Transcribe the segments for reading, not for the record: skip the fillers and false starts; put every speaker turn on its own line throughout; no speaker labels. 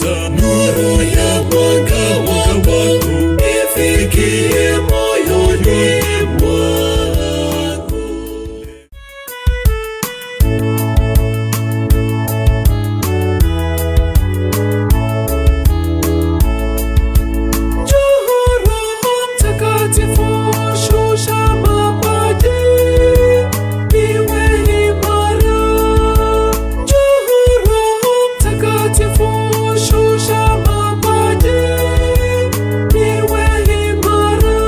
leta nuru ya mwanga wako ifikie moyoni mwangu.
Takatifu shusha mapaji kweli niwe imara. Takatifu shusha mapaji kweli niwe imara.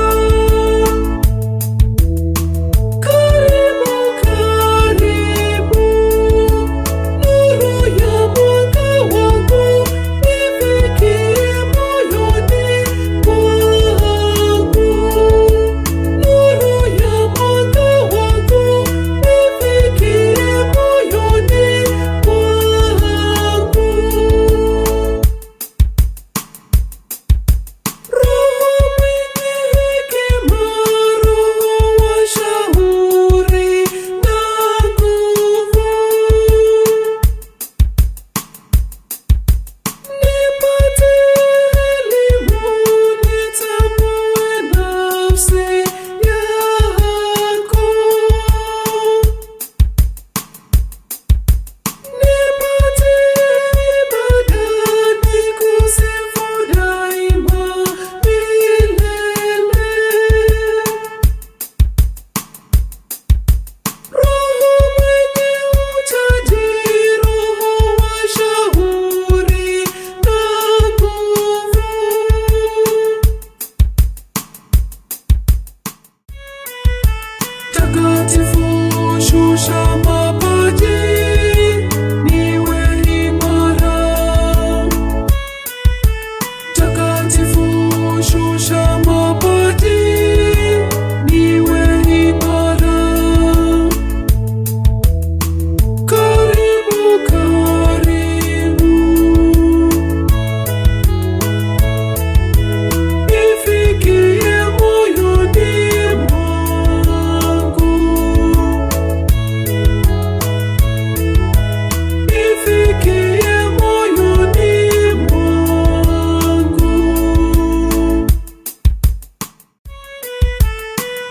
Karibu karibu nuru ya mwanga wako ifikie moyoni mwangu. Nuru ya mwanga wako ifikie moyoni mwangu.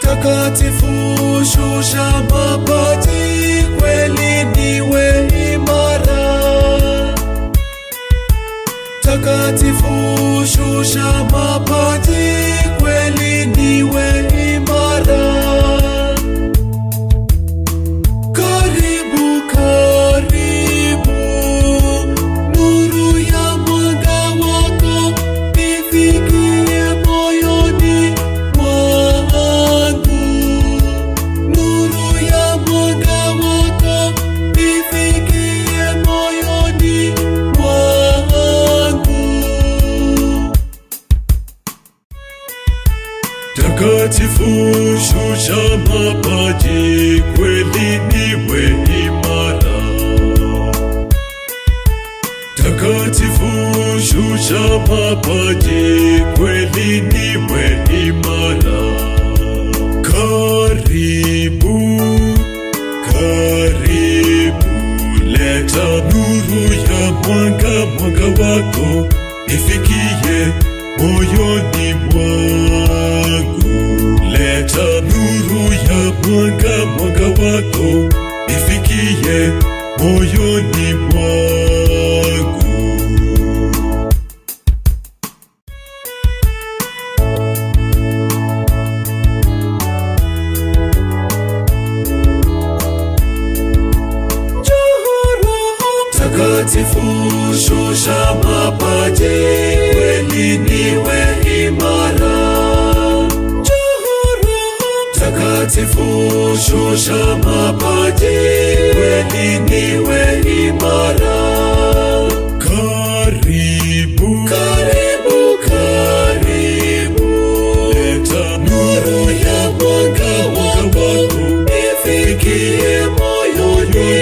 Takatifu shusha mapaji kweli niwe imara. Takatifu shusha mapaji kweli niwe imara. Karibu karibu leta nuru ya mwanga wako ifikie moyoni mwangu. Leta nuru ya mwanga wako ifikie moyoni mwangu.
Takatifu shusha mapaji kweli niwe imara. Takatifu shusha mapaji kweli niwe imara.
Karibu
karibu karibu
leta
nuru ya mwanga wako ifikie moyoni